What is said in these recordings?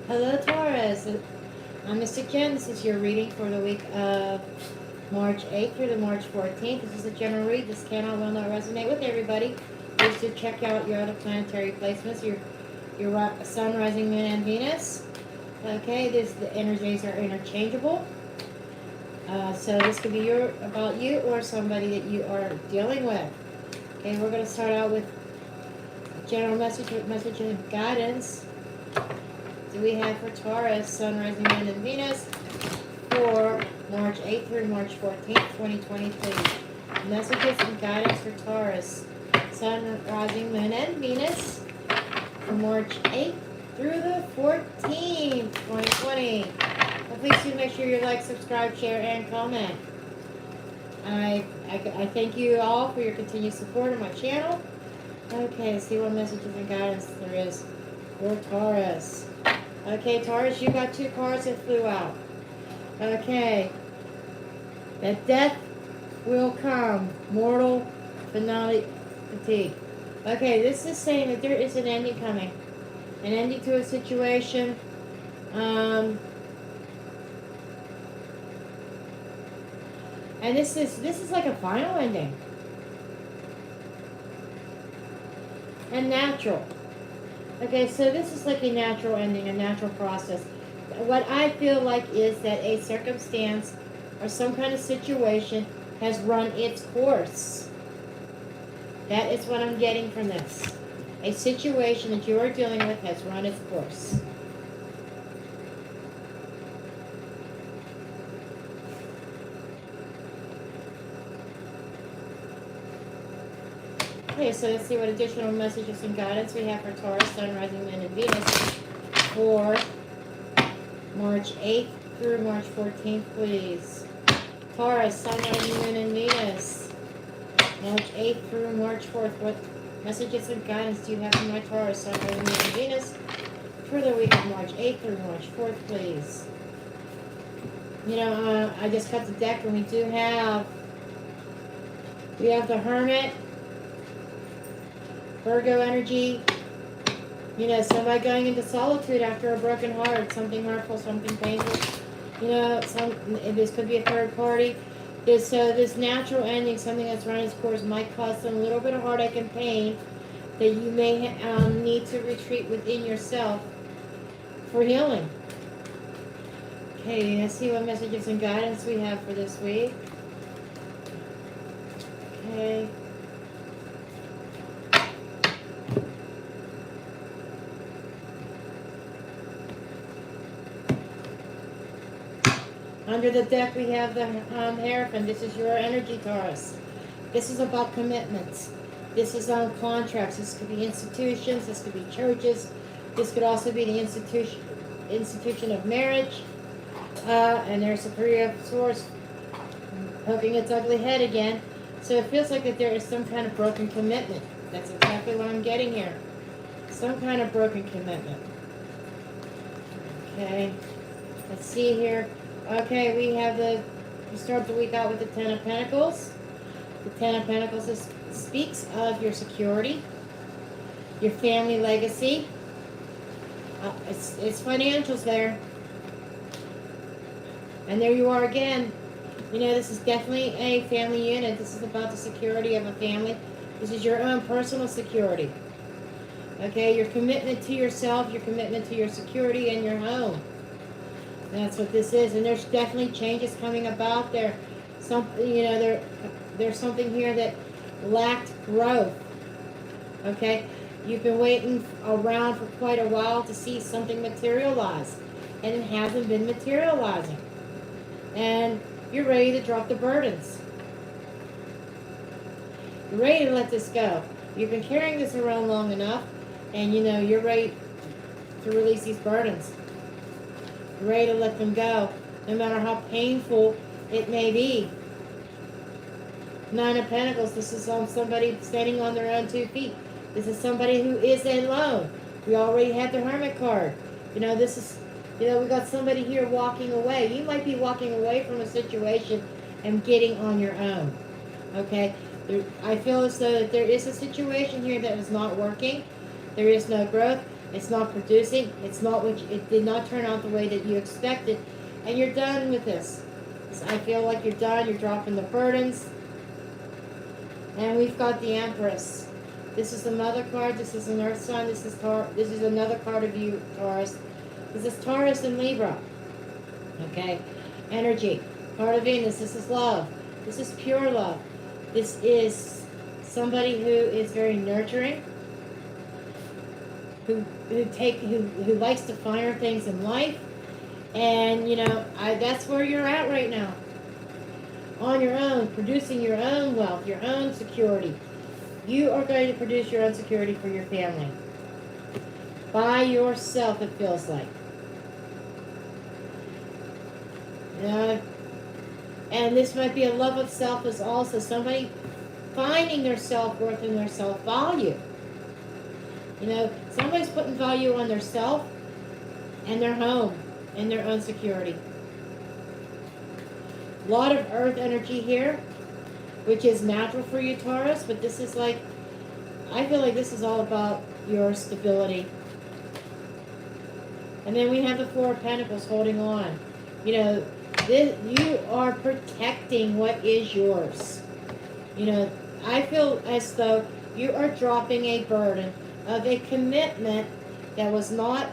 Hello, Taurus. I'm Mr. Jen. This is your reading for the week of March 8th through to March 14th. This is a general read. This will not resonate with everybody. Please do check out your other planetary placements, your Sun, Rising Moon, and Venus. Okay, the energies are interchangeable. So this could be about you or somebody that you are dealing with. Okay, we're going to start out with general message and guidance. Do we have for Taurus, Sun, Rising Moon, and Venus for March 8th through March 14th, 2023. Messages and guidance for Taurus, Sun, Rising Moon, and Venus for March 8th through the 14th, 2020. Please do make sure you like, subscribe, share, and comment. I thank you all for your continued support of my channel. Okay, let's see what messages and guidance there is for Taurus. Okay, Taurus, you got two cards that flew out. Okay. That death will come. Mortal finale fatigue. Okay, this is saying that there is an ending coming. An ending to a situation. And this is like a final ending. And natural. Okay, so this is like a natural ending, a natural process. What I feel like is that a circumstance or some kind of situation has run its course. That is what I'm getting from this. A situation that you are dealing with has run its course. Okay, so let's see what additional messages and guidance we have for Taurus, Sun, Rising, Moon, and Venus for March 8th through March 14th, please. Taurus, Sun, Rising, Moon, and Venus. March 8th through March 4th. What messages and guidance do you have for my Taurus, Sun, Rising, Moon, and Venus for the week of March 8th through March 4th, please? You know, I just cut the deck, and we have the Hermit, Virgo energy. You know, somebody going into solitude after a broken heart, something hurtful, something painful. You know, this could be a third party. This natural ending, something that's run its course, might cause some little bit of heartache and pain that you may need to retreat within yourself for healing. Okay, let's see what messages and guidance we have for this week. Okay. Under the deck, we have the Hierophant. This is your energy, Taurus. This is about commitments. This is on contracts. This could be institutions. This could be churches. This could also be the institution of marriage. And there's a Three of Swords poking its ugly head again. So it feels like that there is some kind of broken commitment. That's exactly what I'm getting here. Some kind of broken commitment. Okay. Let's see here. Okay, we start the week out with the Ten of Pentacles. The Ten of Pentacles speaks of your security, your family legacy. It's financials there. And there you are again. You know, this is definitely a family unit. This is about the security of a family. This is your own personal security. Okay, your commitment to yourself, your commitment to your security and your home. That's what this is, and there's definitely changes coming about there. There's something here that lacked growth. Okay, you've been waiting around for quite a while to see something materialize, and it hasn't been materializing. And you're ready to drop the burdens. You're ready to let this go. You've been carrying this around long enough, and you know you're ready to release these burdens. Ready to let them go, no matter how painful it may be. Nine of Pentacles, this is somebody standing on their own 2 feet. This is somebody who is alone. We already had the Hermit card. You know, we got somebody here walking away. You might be walking away from a situation and getting on your own. Okay? I feel as though that there is a situation here that is not working. There is no growth. It's not producing. It's not what it did not turn out the way that you expected, and you're done with this. I feel like you're done. You're dropping the burdens, and we've got the Empress. This is the Mother card. This is an Earth sign. This is another card of you, Taurus. This is Taurus and Libra. Okay, energy. Card of Venus. This is love. This is pure love. This is somebody who is very nurturing, who likes to fire things in life, and that's where you're at right now. On your own, producing your own wealth, your own security. You are going to produce your own security for your family. By yourself, it feels like. And this might be a love of self as also somebody finding their self-worth and their self-value. Somebody's putting value on their self and their home and their own security. A lot of earth energy here, which is natural for you, Taurus, but this is like, I feel like this is all about your stability. And then we have the Four of Pentacles holding on. You are protecting what is yours. I feel as though you are dropping a burden of a commitment that was not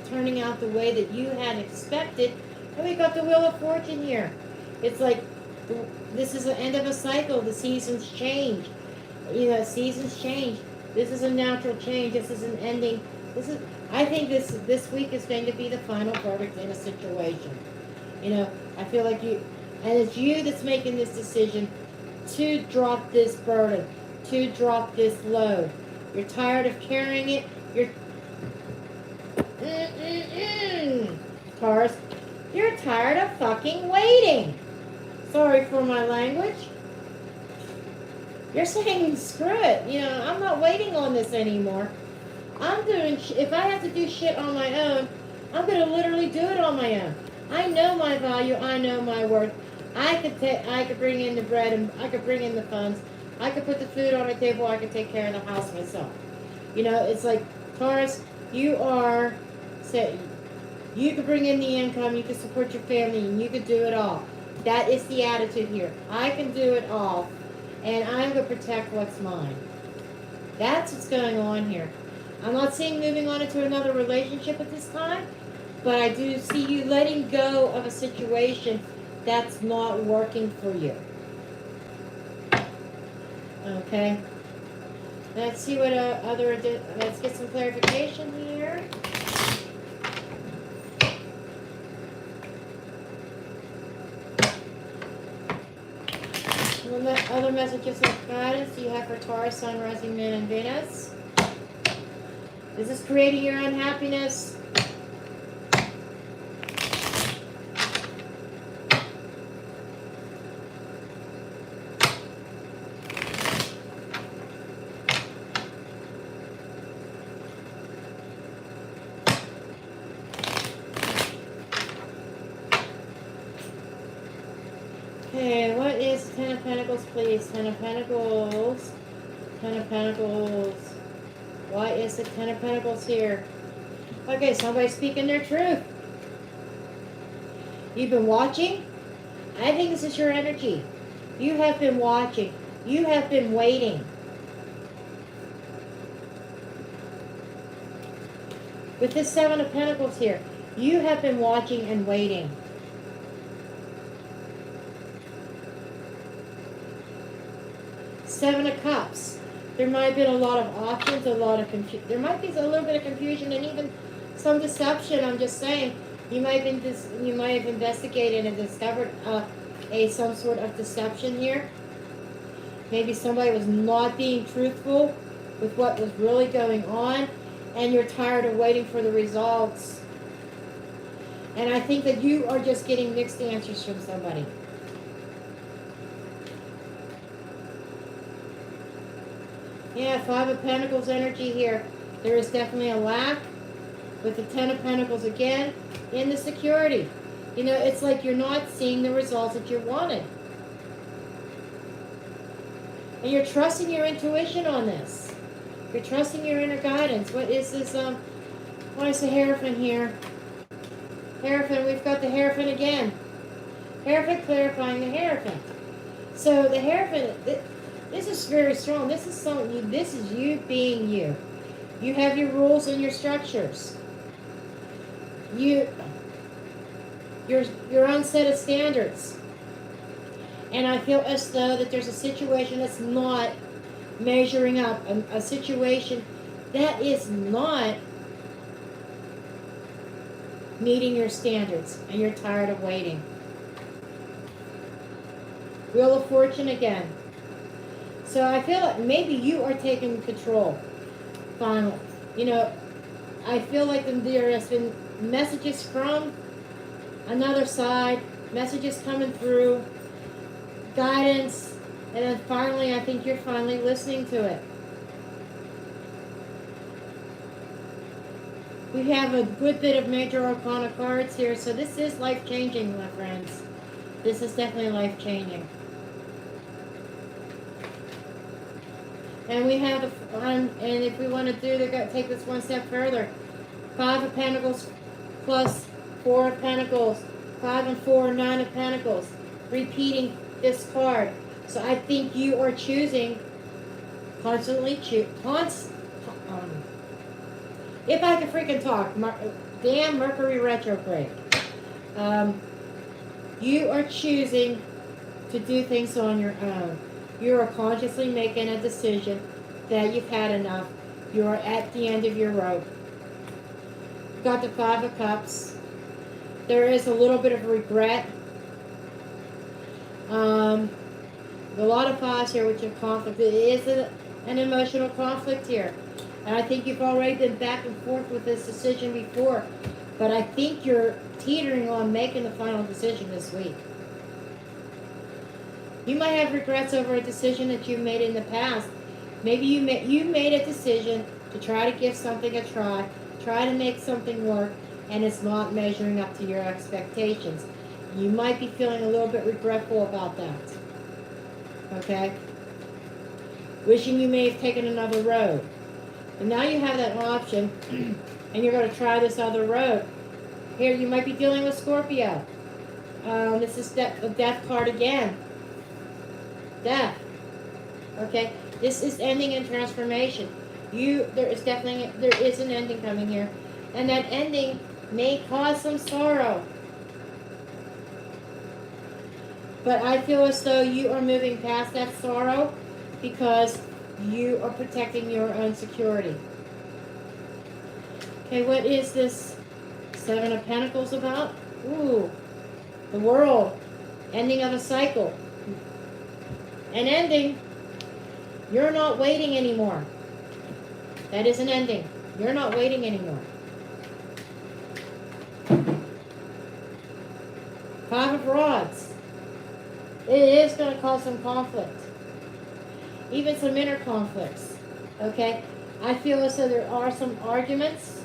turning out the way that you had expected. And we got the Wheel of Fortune here. It's like this is the end of a cycle. The seasons change. Seasons change. This is a natural change. This is an ending. I think this week is going to be the final verdict in a situation. I feel like and it's you that's making this decision to drop this burden, to drop this load. You're tired of carrying it. Taurus, you're tired of fucking waiting. Sorry for my language. You're saying, screw it. I'm not waiting on this anymore. If I have to do shit on my own, I'm going to literally do it on my own. I know my value. I know my worth. I could bring in the bread and I could bring in the funds. I could put the food on the table. I could take care of the house myself. It's like, Taurus, you could bring in the income. You could support your family and you could do it all. That is the attitude here. I can do it all, and I'm going to protect what's mine. That's what's going on here. I'm not seeing moving on into another relationship at this time, but I do see you letting go of a situation that's not working for you. Okay. Let's see what let's get some clarification here. What other messages of guidance do you have for Taurus, Sun, Rising, Moon, and Venus? Is this creating your own happiness? Okay, what is Ten of Pentacles, please? Ten of Pentacles. Ten of Pentacles. Why is the Ten of Pentacles here? Okay, somebody's speaking their truth. You've been watching. I think this is your energy. You have been watching. You have been waiting. With this Seven of Pentacles here, you have been watching and waiting. Seven of Cups. There might have been a lot of options, there might be a little bit of confusion and even some deception. I'm just saying, you might have investigated and discovered some sort of deception here. Maybe somebody was not being truthful with what was really going on, and you're tired of waiting for the results. And I think that you are just getting mixed answers from somebody. Yeah, Five of Pentacles energy here. There is definitely a lack with the Ten of Pentacles again in the security. It's like you're not seeing the results that you wanted. And you're trusting your intuition on this. You're trusting your inner guidance. What is this Why is the Hierophant here? Hierophant, we've got the Hierophant again. Hierophant clarifying the Hierophant. So the Hierophant, this is very strong. This is something. This is you being you. You have your rules and your structures. Your own set of standards. And I feel as though that there's a situation that's not measuring up. A situation that is not meeting your standards. And you're tired of waiting. Wheel of Fortune again. So I feel like maybe you are taking control. Finally. You know, I feel like there has been messages from another side. Messages coming through. Guidance. And then finally, I think you're finally listening to it. We have a good bit of major arcana cards here. So this is life-changing, my friends. This is definitely life-changing. And we have, and if we want to take this one step further, 5 of Pentacles plus 4 of Pentacles, 5 and 4, 9 of Pentacles, repeating this card. So I think you are choosing, if I could freaking talk, damn Mercury retrograde. You are choosing to do things on your own. You are consciously making a decision that you've had enough. You are at the end of your rope. You've got the 5 of Cups. There is a little bit of regret. A lot of 5s here with your conflict. It is an emotional conflict here. And I think you've already been back and forth with this decision before. But I think you're teetering on making the final decision this week. You might have regrets over a decision that you made in the past. Maybe you made a decision to try to give something a try to make something work, and it's not measuring up to your expectations. You might be feeling a little bit regretful about that. Okay? Wishing you may have taken another road. And now you have that option, and you're going to try this other road. Here, you might be dealing with Scorpio. This is the Death card again. Death. Okay, this is ending and transformation. There is an ending coming here, and that ending may cause some sorrow. But I feel as though you are moving past that sorrow because you are protecting your own security. Okay, what is this 7 of Pentacles about? Ooh, the World. Ending of a cycle. An ending. You're not waiting anymore. That is an ending. You're not waiting anymore. 5 of Rods. It is going to cause some conflict. Even some inner conflicts. Okay? I feel as though there are some arguments.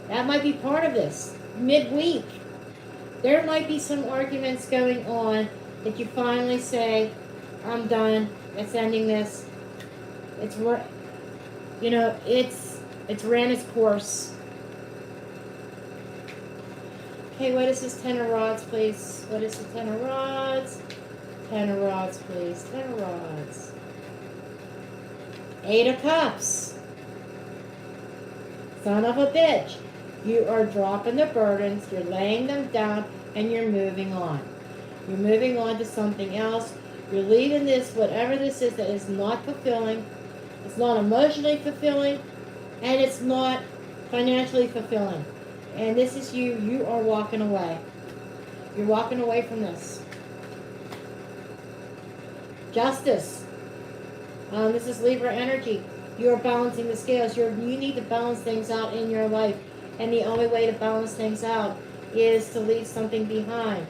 That might be part of this. Midweek. There might be some arguments going on that you finally say, I'm done. It's ending this. It's ran its course. Okay, what is this 10 of Rods, please? What is the 10 of Rods? 10 of Rods, please. 10 of Rods. 8 of Cups. Son of a bitch. You are dropping the burdens, you're laying them down, and you're moving on. You're moving on to something else. You're leaving this, whatever this is, that is not fulfilling. It's not emotionally fulfilling, and it's not financially fulfilling. And this is you. You are walking away. You're walking away from this. Justice. This is Libra energy. You are balancing the scales. You need to balance things out in your life. And the only way to balance things out is to leave something behind.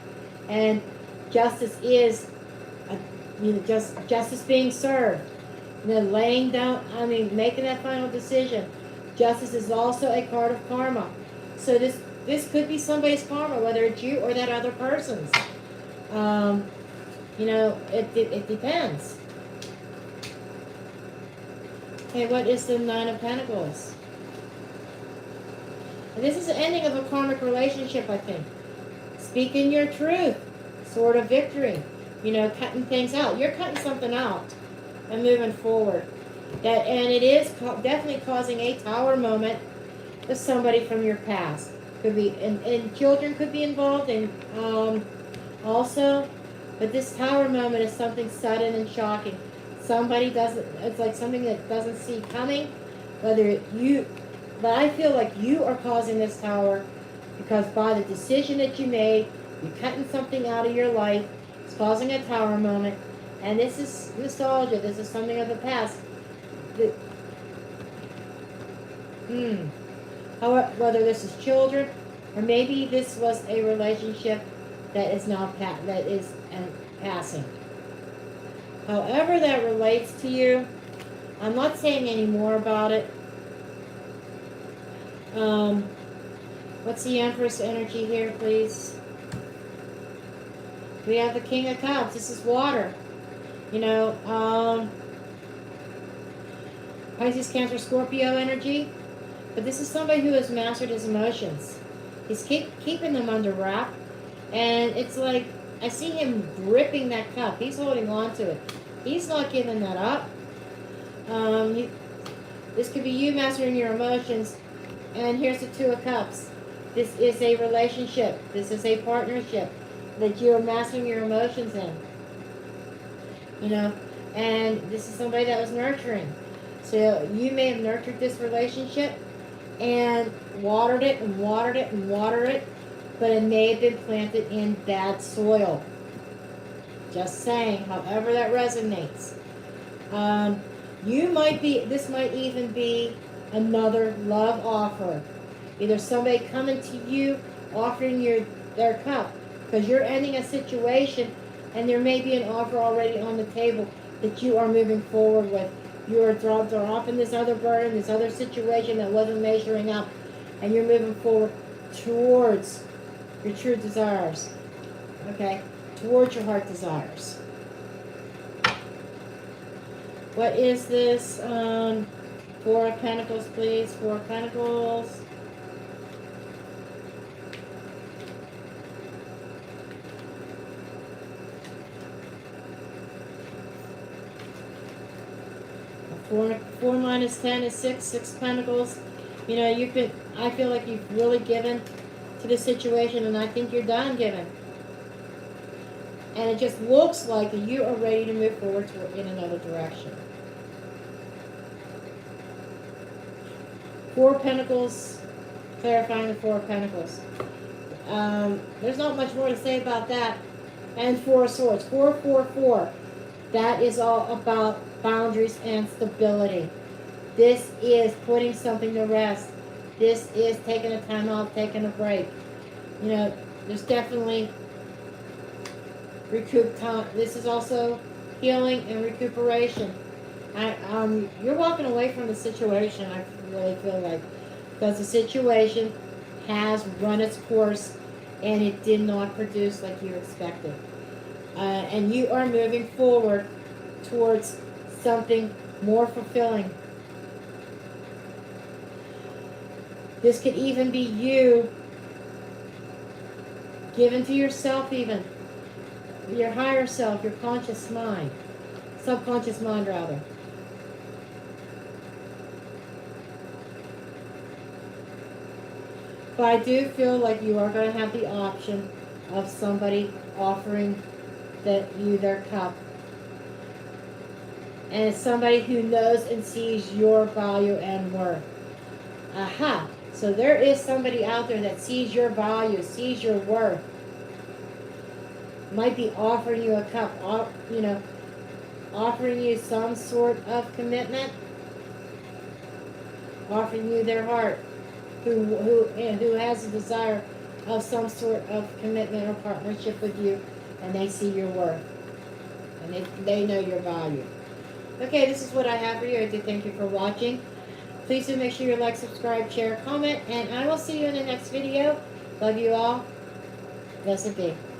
And justice is, justice being served. And then laying down, making that final decision. Justice is also a card of karma. So this could be somebody's karma, whether it's you or that other person's. It depends. Okay, what is the Nine of Pentacles? And this is the ending of a karmic relationship, I think. Speaking your truth. Sword of victory. You know, cutting things out. You're cutting something out and moving forward. And it is definitely causing a tower moment with somebody from your past. Could be, and children could be involved, and also, but this tower moment is something sudden and shocking. Somebody doesn't, it's like something that doesn't see coming, whether you, but I feel like you are causing this tower because by the decision that you made, you're cutting something out of your life, it's causing a tower moment, and this is nostalgia, this is something of the past. However, whether this is children, or maybe this was a relationship that is now passing. However that relates to you, I'm not saying any more about it. What's the Empress energy here, please? We have the King of Cups. This is water. You know, Pisces, Cancer, Scorpio energy. But this is somebody who has mastered his emotions. He's keeping them under wrap. And it's like, I see him gripping that cup. He's holding on to it. He's not giving that up. This could be you mastering your emotions. And here's the Two of Cups. This is a relationship. This is a partnership that you're mastering your emotions in. You know, and this is somebody that was nurturing. So you may have nurtured this relationship and watered it and watered it and watered it, but it may have been planted in bad soil. Just saying, however that resonates. This might even be another love offer. Either somebody coming to you, offering their cup, because you're ending a situation, and there may be an offer already on the table that you are moving forward with. You are dropping this other burden, this other situation that wasn't measuring up, and you're moving forward towards your true desires. Okay? Towards your heart desires. What is this? Four of Pentacles, please. Four of Pentacles. Four minus 10 is 6. 6 Pentacles. You know, I feel like you've really given to the situation, and I think you're done giving. And it just looks like you are ready to move forward in another direction. Four of Pentacles, clarifying the Four of Pentacles. There's not much more to say about that. And Four of Swords. 444. That is all about boundaries and stability. This is putting something to rest. This is taking a time off, taking a break. You know, there's definitely recoup time. This is also healing and recuperation. You're walking away from the situation, I really feel like, because the situation has run its course and it did not produce like you expected. And you are moving forward towards something more fulfilling. This could even be you given to yourself, even your higher self, your conscious mind, subconscious mind rather. But I do feel like you are going to have the option of somebody offering you their cup. And it's somebody who knows and sees your value and worth. Aha! So there is somebody out there that sees your value, sees your worth. Might be offering you a cup, you know, offering you some sort of commitment, offering you their heart, who has a desire of some sort of commitment or partnership with you, and they see your worth, and they know your value. Okay, this is what I have for you. I do thank you for watching. Please do make sure you like, subscribe, share, comment, and I will see you in the next video. Love you all. Blessed be.